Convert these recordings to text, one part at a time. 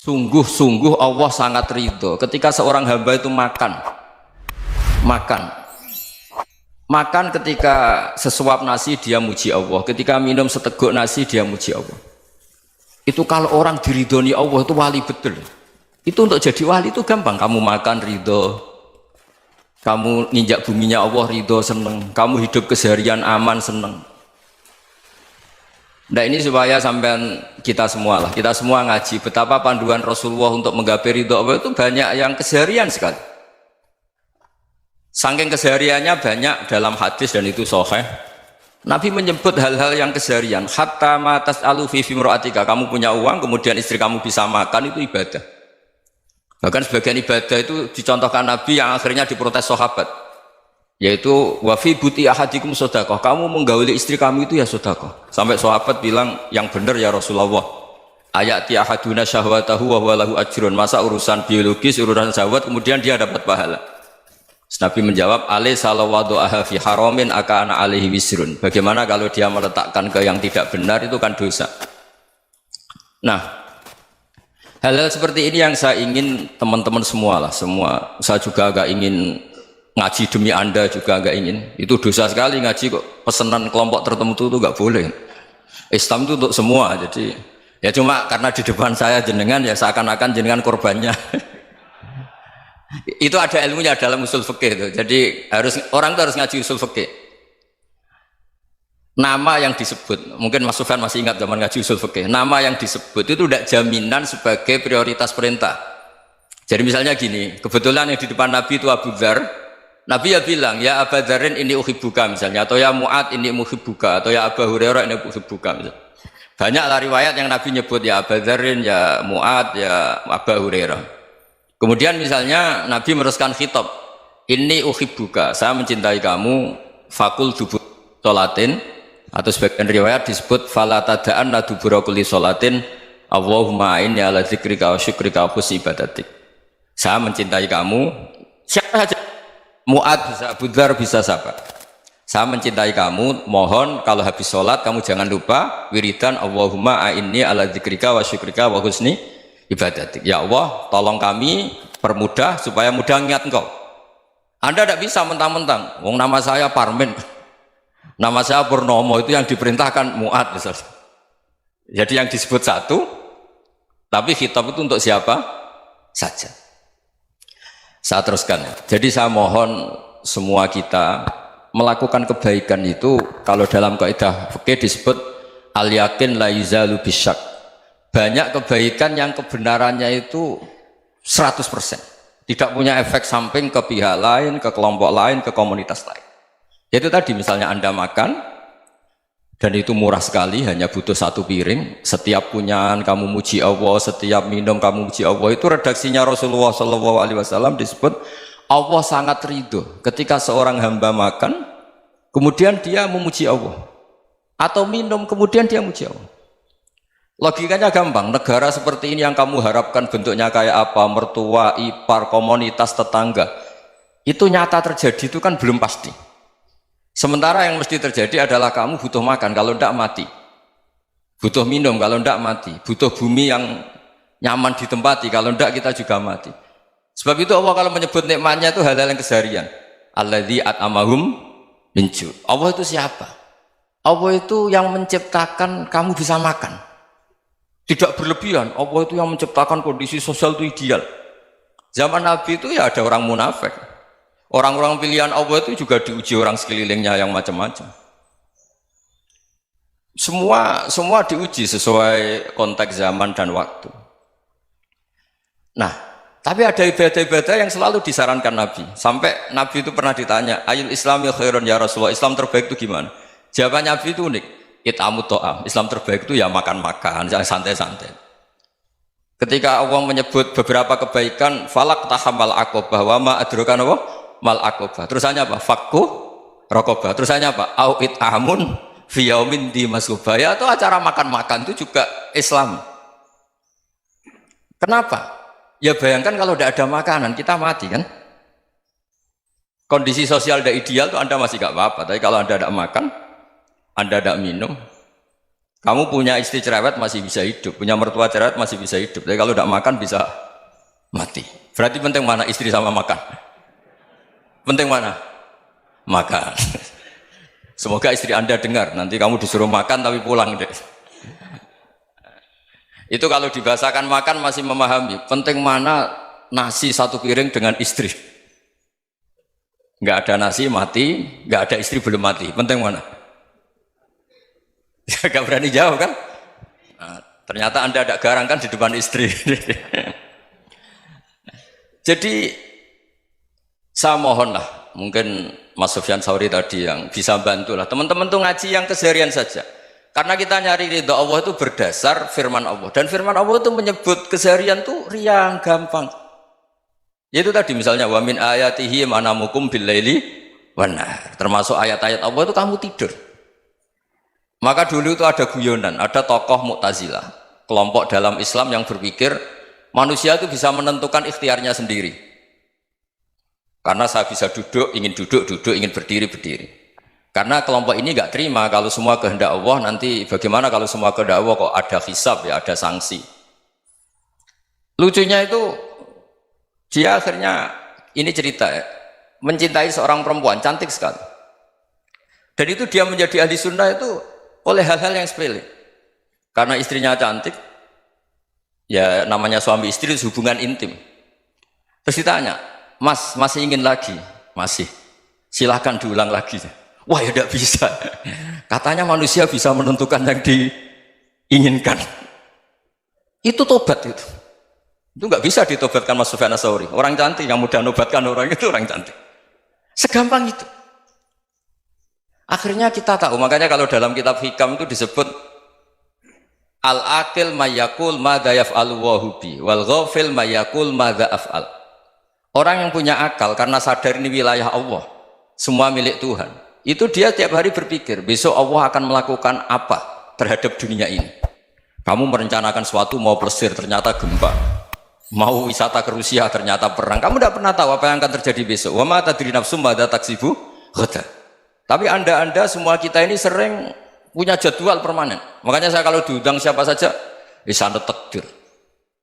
Sungguh-sungguh Allah sangat ridho ketika seorang hamba itu makan ketika sesuap nasi dia muji Allah, ketika minum seteguk nasi dia muji Allah. Itu kalau orang diridhoni Allah itu wali betul. Itu untuk jadi wali itu gampang, kamu makan ridho, kamu nginjak buminya Allah ridho seneng, kamu hidup keseharian aman seneng. Nah ini supaya sampean kita semua ngaji betapa panduan Rasulullah untuk menggapai ridho Allah itu banyak yang keseharian sekali. Saking kesehariannya banyak dalam hadis dan itu sahih. Nabi menyebut hal-hal yang keseharian. Hatta ma tas'alu fi fimra'atika, kamu punya uang kemudian istri kamu bisa makan, itu ibadah. Bahkan sebagian ibadah itu dicontohkan Nabi yang akhirnya diprotes sahabat, yaitu wa fi buti ahadikum sedekah, kamu menggauli istri kamu itu ya sedekah. Sampai sahabat bilang, yang benar ya Rasulullah, ayati ahaduna syahwatahu wa huwa lahu ajrun, masa urusan biologis, urusan syahwat kemudian dia dapat pahala. Nabi menjawab, alaysa law wada'aha fi haramin akana alaihi wisrun, bagaimana kalau dia meletakkan ke yang tidak benar, itu kan dosa. Nah, hal-hal seperti ini yang saya ingin teman-teman semua, saya juga agak ingin ngaji demi Anda, juga agak ingin. Itu dosa sekali ngaji kok pesanan kelompok tertentu itu nggak boleh. Islam itu untuk semua. Jadi ya cuma karena di depan saya jenengan ya seakan-akan jenengan korbannya. Itu ada ilmunya dalam usul fikih itu. Jadi orang itu harus ngaji usul fikih. Nama yang disebut, mungkin Mas Sufyan masih ingat zaman ngaji usul fikih. Nama yang disebut itu tidak jaminan sebagai prioritas perintah. Jadi misalnya gini, kebetulan yang di depan Nabi itu Abu Dzar. Nabi ya bilang, ya Abu Dzarin ini uhibbuka misalnya, atau ya Mu'ad ini uhibbuka, atau ya Abu Hurairah ini uhibbuka misalnya. Banyaklah riwayat yang Nabi nyebut ya Abu Dzarin, ya Mu'ad, ya Abu Hurairah. Kemudian misalnya Nabi meneruskan khitab, ini uhibbuka, saya mencintai kamu, fakul dubur sholatin, atau sebagian riwayat disebut fala tada'anna dubura kulli sholatin Allahumma inni ala dzikrika wa syukrika wa husni ibadatik. Saya mencintai kamu, siapa saja, Mu'ad bisa, Abu Dzar bisa, siapa, saya mencintai kamu, mohon kalau habis sholat kamu jangan lupa wiridan Allahumma a'inni ala dzikrika wa syukrika wa husni ibadatik. Ya Allah, tolong kami permudah supaya mudah ingat engkau. Anda tidak bisa mentang-mentang, wong nama saya Parmin, nama saya Purnomo, itu yang diperintahkan Mu'ad misalnya. Jadi yang disebut satu, tapi khitab itu untuk siapa saja. Saya teruskan. Jadi saya mohon semua kita melakukan kebaikan itu, kalau dalam kaidah fikih disebut al yakin la yuzalu bisyak. Banyak kebaikan yang kebenarannya itu 100%, tidak punya efek samping ke pihak lain, ke kelompok lain, ke komunitas lain. Yaitu tadi misalnya Anda makan dan itu murah sekali, hanya butuh satu piring, setiap punyaan kamu muji Allah, setiap minum kamu muji Allah. Itu redaksinya Rasulullah SAW disebut Allah sangat ridho ketika seorang hamba makan kemudian dia memuji Allah, atau minum kemudian dia muji Allah. Logikanya gampang, negara seperti ini yang kamu harapkan bentuknya kayak apa, mertua, ipar, komunitas, tetangga, itu nyata terjadi itu kan belum pasti. Sementara yang mesti terjadi adalah kamu butuh makan, kalau tidak mati, butuh minum, kalau tidak mati, butuh bumi yang nyaman ditempati, kalau tidak kita juga mati. Sebab itu Allah kalau menyebut nikmatnya itu hal-hal yang keseharian. Alladzi at'amahum min ju'. Allah itu siapa? Allah itu yang menciptakan kamu bisa makan, tidak berlebihan. Allah itu yang menciptakan kondisi sosial itu ideal. Zaman Nabi itu ya ada orang munafik, orang-orang pilihan Allah itu juga diuji orang sekelilingnya yang macam-macam. Semua diuji sesuai konteks zaman dan waktu. Nah, tapi ada ibadah-ibadah yang selalu disarankan Nabi. Sampai Nabi itu pernah ditanya, ayul islami khairun ya Rasulullah, Islam terbaik itu gimana? Jawaban Nabi itu unik, it'amut to'am, Islam terbaik itu ya makan-makan, jangan santai-santai. Ketika Allah menyebut beberapa kebaikan, falak tahamal aqobah, wa ma adrokan apa? Mal aqobah. Terusannya apa? Fakku rokobah. Terusannya apa? Au it'amun fiyaumin di masubah. Ya, itu acara makan-makan itu juga Islam. Kenapa? Ya bayangkan kalau tidak ada makanan, kita mati kan? Kondisi sosial tidak ideal itu Anda masih gak apa-apa, tapi kalau Anda tidak makan, Anda tidak minum, Kamu punya istri cerewet masih bisa hidup, punya mertua cerewet masih bisa hidup. Tapi kalau tidak makan bisa mati. Berarti penting mana istri sama makan? Penting mana? Makan. Semoga istri Anda dengar. Nanti kamu disuruh makan tapi pulang deh. Itu kalau dibahasakan makan masih memahami. Penting mana nasi satu piring dengan istri. Nggak ada nasi mati, nggak ada istri belum mati. Penting mana? Gak berani jawab kan? Nah, ternyata Anda ada garang kan di depan istri. Jadi saya mohonlah, mungkin Mas Sufyan Sauri tadi yang bisa bantulah teman-teman tuh ngaji yang keseharian saja. Karena kita nyari ridha Allah itu berdasar firman Allah, dan firman Allah itu menyebut keseharian tuh riang gampang. Yaitu tadi misalnya wa min ayatihi manamukum bil laili wan nahar. Termasuk ayat-ayat Allah itu kamu tidur. Maka dulu itu ada guyonan, ada tokoh Mu'tazilah, kelompok dalam Islam yang berpikir manusia itu bisa menentukan ikhtiarnya sendiri. Karena saya bisa duduk, ingin berdiri, berdiri. Karena kelompok ini nggak terima kalau semua kehendak Allah, nanti bagaimana kalau semua kehendak Allah kok ada hisab ya, ada sanksi. Lucunya itu dia akhirnya, ini cerita ya, mencintai seorang perempuan, cantik sekali. Dan itu dia menjadi ahli sunnah itu oleh hal-hal yang sepele. Karena istrinya cantik, ya namanya suami istri hubungan intim. Terus ditanya, Mas, masih ingin lagi? Masih. Silahkan diulang lagi. Wah ya tidak bisa. Katanya manusia bisa menentukan yang diinginkan. Itu tobat itu. Itu nggak bisa ditobatkan Mas Sufyan Ats-Tsauri. Orang cantik yang mudah nobatkan orang itu orang cantik. Segampang itu. Akhirnya kita tahu, makanya kalau dalam kitab Hikam itu disebut al-aqil mayyakul madza yaf'alu wa hubi wal ghafil mayyakul madza af'al. Orang yang punya akal karena sadar ini wilayah Allah, semua milik Tuhan, itu dia tiap hari berpikir besok Allah akan melakukan apa terhadap dunia ini. Kamu merencanakan suatu mau plesir ternyata gempa, mau wisata ke Rusia ternyata perang. Kamu tidak pernah tahu apa yang akan terjadi besok. Wa ma tadri nafsum madza taksibu ghadan. Tapi anda semua kita ini sering punya jadwal permanen. Makanya saya kalau diundang siapa saja, sana takdir.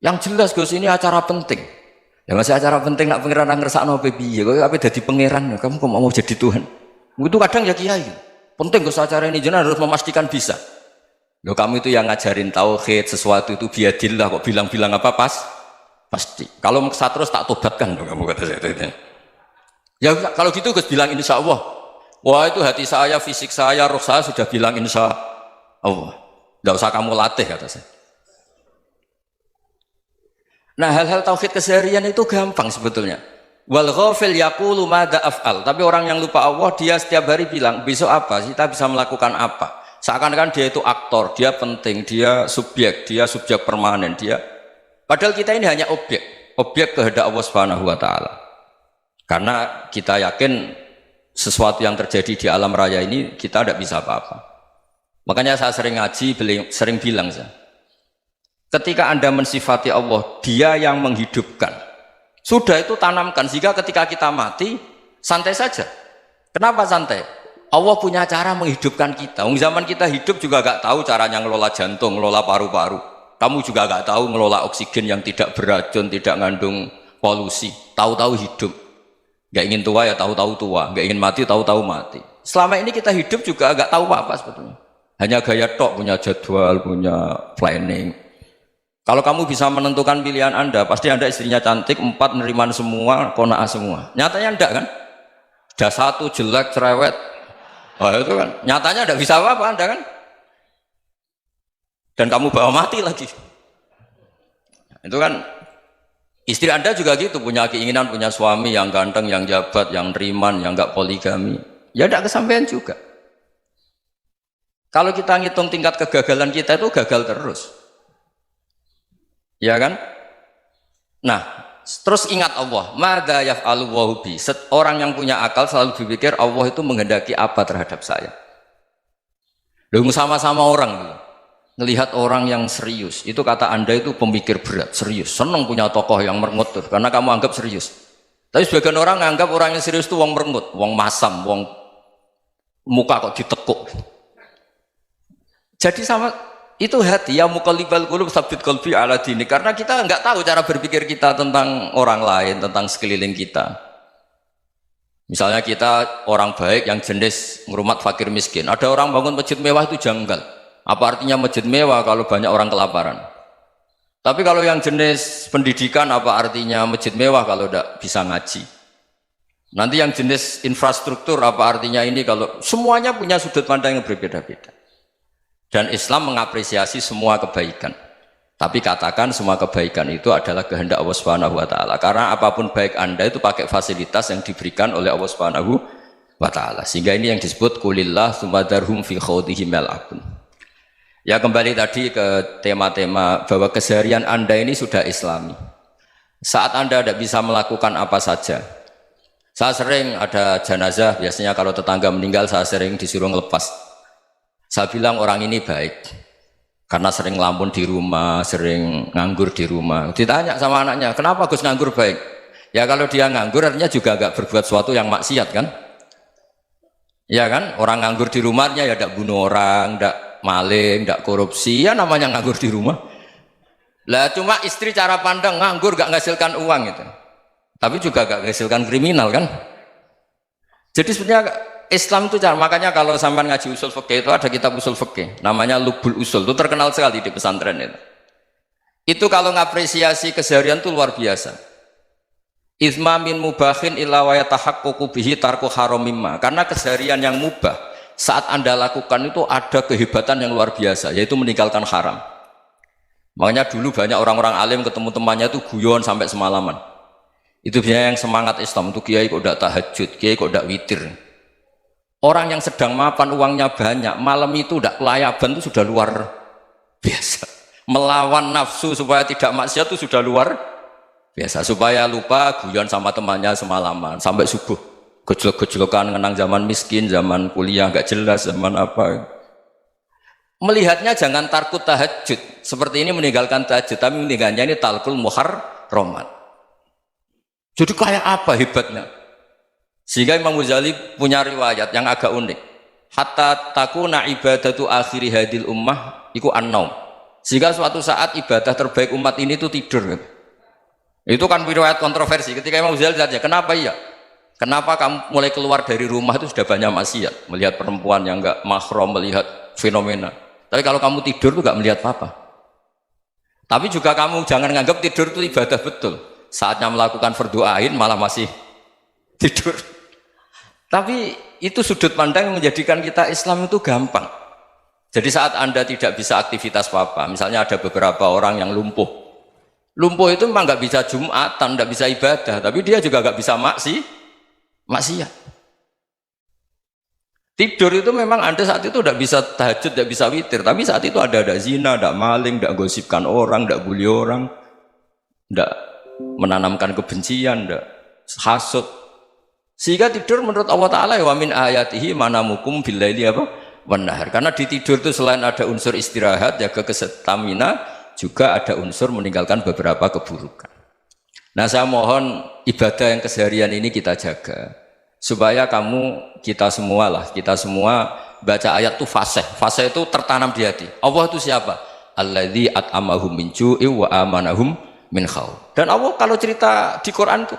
Yang jelas Gus ini acara penting. Ya masih acara penting nak pangeran ngersakno piye? Kok ape dadi pangeran? Kamu kok mau jadi Tuhan? Itu kadang ya kiai. Penting Gus acara ini jenengan harus memastikan bisa. Loh kamu itu yang ngajarin tauhid, sesuatu itu biadillah kok bilang-bilang apa pasti. Kalau maksa terus tak tobatkan loh kamu kata saya. Ya kalau gitu Gus bilang insya Allah. Wah itu hati saya, fisik saya, roh saya sudah bilang insya Allah. Tidak usah kamu latih kata saya. Nah hal-hal tauhid keseharian itu gampang sebetulnya. Wal ghafil yaqulu madza af'al. Tapi orang yang lupa Allah dia setiap hari bilang besok apa? Kita bisa melakukan apa? Seakan-akan dia itu aktor, dia penting, dia subjek permanen, dia. Padahal kita ini hanya objek kehendak Allah Subhanahu wa taala. Karena kita yakin sesuatu yang terjadi di alam raya ini kita tidak bisa apa-apa. Makanya saya sering ngaji, sering bilang saya, ketika Anda mensifati Allah, dia yang menghidupkan. Sudah itu tanamkan, sehingga ketika kita mati, santai saja. Kenapa santai? Allah punya cara menghidupkan kita. Zaman kita hidup juga gak tahu caranya ngelola jantung, ngelola paru-paru. Kamu juga gak tahu ngelola oksigen yang tidak beracun, tidak ngandung polusi. Tahu-tahu hidup. Gak ingin tua ya tahu-tahu tua, gak ingin mati tahu-tahu mati. Selama ini kita hidup juga gak tahu apa-apa sebetulnya. Hanya gaya tok, punya jadwal, punya planning. Kalau kamu bisa menentukan pilihan Anda, pasti Anda istrinya cantik, 4 neriman semua, kona'ah semua. Nyatanya enggak kan? Ada 1 jelek, cerewet. Oh itu kan, nyatanya enggak bisa apa-apa Anda kan? Dan kamu bawa mati lagi. Itu kan, istri Anda juga gitu, punya keinginan, punya suami yang ganteng, yang jabat, yang neriman, yang enggak poligami. Ya enggak kesampaian juga. Kalau kita ngitung tingkat kegagalan kita itu gagal terus. Ya kan? Nah, terus ingat Allah, madza yaf'alu wa bi. Orang yang punya akal selalu berpikir Allah itu menghendaki apa terhadap saya. Lalu sama-sama orang melihat orang yang serius, itu kata Anda itu pemikir berat, serius, senang punya tokoh yang merengut tuh, karena kamu anggap serius. Tapi sebagian orang menganggap orang yang serius itu wong merengut, wong masam, wong muka kok ditekuk. Jadi sama Itu hati ya muqallibal qulub tsabbit qalbi ala dini, karena kita nggak tahu cara berpikir kita tentang orang lain, tentang sekeliling kita. Misalnya kita orang baik yang jenis ngrumat fakir miskin, ada orang bangun masjid mewah itu janggal. Apa artinya masjid mewah kalau banyak orang kelaparan? Tapi kalau yang jenis pendidikan, apa artinya masjid mewah kalau tidak bisa ngaji? Nanti yang jenis infrastruktur, apa artinya ini kalau semuanya punya sudut pandang yang berbeda-beda. Dan Islam mengapresiasi semua kebaikan. Tapi katakan semua kebaikan itu adalah kehendak Allah Subhanahu wa taala. Karena apapun baik Anda itu pakai fasilitas yang diberikan oleh Allah Subhanahu wa taala. Sehingga ini yang disebut qulillah tsumadarhum fi khawdihim yal'abun. Ya, kembali tadi ke tema-tema bahwa keseharian Anda ini sudah Islami. Saat Anda tidak bisa melakukan apa saja. Saya sering ada jenazah, biasanya kalau tetangga meninggal saya sering disuruh ngelepas. Saya bilang orang ini baik karena sering ngelamun di rumah, sering nganggur di rumah. Ditanya sama anaknya, kenapa Gus nganggur baik? Ya kalau dia nganggur artinya juga agak berbuat sesuatu yang maksiat kan? Ya kan? Orang nganggur di rumahnya ya tidak bunuh orang, tidak maling, tidak korupsi, ya namanya nganggur di rumah. Lah cuma istri cara pandang nganggur gak menghasilkan uang itu. Tapi juga gak menghasilkan kriminal kan? Jadi sebenarnya Islam itu cara, makanya kalau sampai ngaji usul fikih itu ada kitab usul fikih namanya Lubul Usul, itu terkenal sekali di pesantren itu. Itu kalau ngapresiasi keseharian itu luar biasa. Izma min mubahin illa wa yatahaqqaqu bihi tarku haramimma. Karena keseharian yang mubah saat Anda lakukan itu ada kehebatan yang luar biasa, yaitu meninggalkan haram. Makanya dulu banyak orang-orang alim ketemu temannya itu guyon sampai semalaman. Itu biasanya yang semangat Islam itu, kiai kok tidak tahajud, kiai kok tidak witir. Orang yang sedang mapan uangnya banyak, malam itu tidak kelayaban itu sudah luar biasa. Melawan nafsu supaya tidak maksiat itu sudah luar biasa. Supaya lupa guyon sama temannya semalaman sampai subuh. Gejlok-gejlokan ngenang zaman miskin, zaman kuliah nggak jelas, zaman apa. Melihatnya jangan tarkut tahajud. Seperti ini meninggalkan tahajud, tapi meninggalkannya ini talkul muharramat. Jadi kayak apa hebatnya? Sehingga Imam Ghazali punya riwayat yang agak unik. Hatta takuna ibadatu akhiri hadil ummah iku an-naum. Sehingga suatu saat ibadah terbaik umat ini itu tidur. Itu kan riwayat kontroversi. Ketika Imam Ghazali saja, kenapa iya? Kenapa kamu mulai keluar dari rumah itu sudah banyak maksiat? Melihat perempuan yang enggak mahram, melihat fenomena. Tapi kalau kamu tidur itu enggak melihat apa-apa. Tapi juga kamu jangan menganggap tidur itu ibadah betul. Saatnya melakukan fardhu ain malah masih tidur. Tapi itu sudut pandang yang menjadikan kita Islam itu gampang. Jadi saat Anda tidak bisa aktivitas apa-apa, misalnya ada beberapa orang yang lumpuh. Lumpuh itu memang nggak bisa Jumatan, nggak bisa ibadah, tapi dia juga nggak bisa maksiat. Tidur itu memang Anda saat itu tidak bisa tahajud, tidak bisa witir, tapi saat itu ada zina, ada maling, tidak gosipkan orang, tidak bully orang, tidak menanamkan kebencian, tidak hasud. Sehingga tidur menurut Allah Ta'ala wa min ayatihi manamukum billaili apa? Wan-nahar. Karena di tidur itu selain ada unsur istirahat, jaga kestamina, juga ada unsur meninggalkan beberapa keburukan. Nah saya mohon ibadah yang keseharian ini kita jaga. Supaya kita semua baca ayat itu fasih. Fasih itu tertanam di hati. Allah itu siapa? Alladzi at'amahum min ju'i wa amanahum min khauf. Dan Allah kalau cerita di Quran itu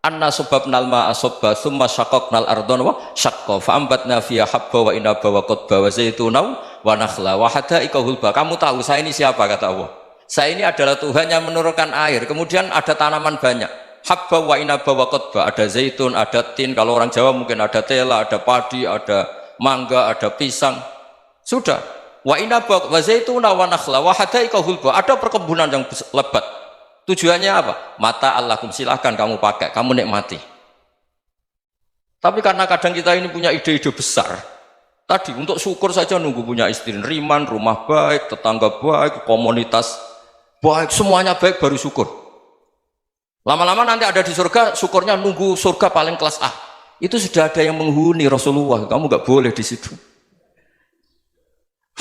anna subabnal ma'a subba thumma syaqaqnal ardon wa syaqqa fa'ambatna fiha habba wa inaba wa qadba wa zaituna wa nakhla wa hadaika hulba. Kamu tahu saya ini siapa, kata Allah. Saya ini adalah Tuhan yang menurunkan air, kemudian ada tanaman banyak, habba wa inaba wa qadba, ada zaitun, ada tin, kalau orang Jawa mungkin ada tela, ada padi, ada mangga, ada pisang. Sudah. Wa inaba wa zaituna wa nakhla wa hadaika hulba, ada perkebunan yang lebat. Tujuannya apa? Mata Allahkum, silahkan kamu pakai, kamu nikmati. Tapi karena kadang kita ini punya ide-ide besar. Tadi untuk syukur saja nunggu punya istri riman, rumah baik, tetangga baik, komunitas baik, semuanya baik baru syukur. Lama-lama nanti ada di surga, syukurnya nunggu surga paling kelas A. Itu sudah ada yang menghuni Rasulullah, kamu nggak boleh di situ.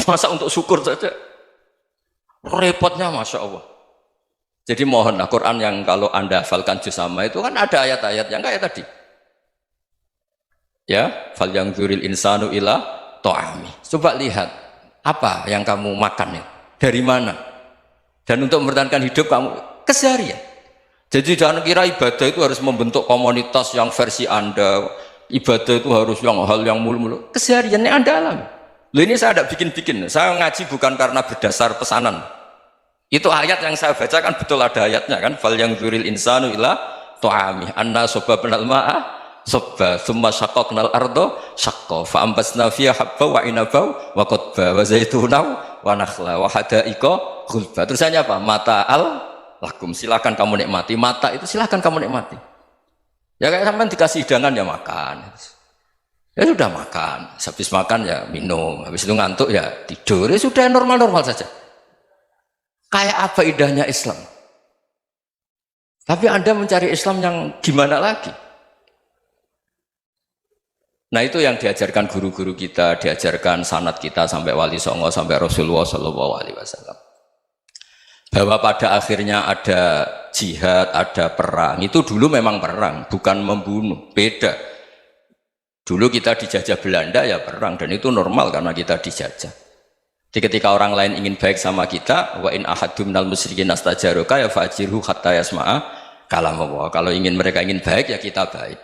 Masa untuk syukur saja? Repotnya Masya Allah. Jadi mohonlah Quran yang kalau Anda hafalkan juz sama itu kan ada ayat-ayat yang kayak tadi. Ya, fal yang dzuril insanu ila ta'ami. Coba lihat Apa yang kamu makan ya? Dari mana? Dan untuk mempertahankan hidup kamu keseharian. Jadi jangan kira ibadah itu harus membentuk komunitas yang versi Anda. Ibadah itu harus hal yang mulu-mulu. Kesehariannya Anda alami. Loh, ini saya tidak bikin-bikin. Saya ngaji bukan karena berdasar pesanan. Itu ayat yang saya baca kan betul ada ayatnya kan. Fal yang dzuril insanu ila tu'ami anna sobabnal ma'a sobba thumma syaqaqnal ardo syaqqa fa ambasna fiha habba wa inaba wa qadba wa zaituna wa nakhla wa hada'iqa ghulba. Terusannya apa? Mata'al lakum, silakan kamu nikmati. Mata itu silakan kamu nikmati. Ya kayak sampean dikasih hidangan ya makan. Ya sudah makan, habis makan ya minum, habis itu ngantuk ya tidur. Ya sudah normal-normal saja. Kayak apa indahnya Islam? Tapi Anda mencari Islam yang gimana lagi? Nah itu yang diajarkan guru-guru kita, diajarkan sanad kita sampai Wali Songo, sampai Rasulullah SAW. Bahwa pada akhirnya ada jihad, ada perang. Itu dulu memang perang, bukan membunuh, beda. Dulu kita dijajah Belanda ya perang, dan itu normal karena kita dijajah. Jadi ketika orang lain ingin baik sama kita, wa in ahadum minal musyrikin astajaruka ya fajirhu hatta yasma'a kalam Allah. Kalau mereka ingin baik ya kita baik.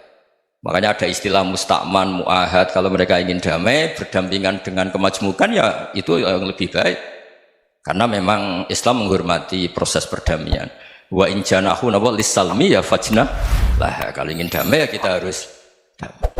Makanya ada istilah mustakman, mu'ahad. Kalau mereka ingin damai, berdampingan dengan kemajmukan ya itu yang lebih baik. Karena memang Islam menghormati proses perdamaian. Wa in janahu lis-salmi ya fajnah lah. Kalau ingin damai ya kita harus damai.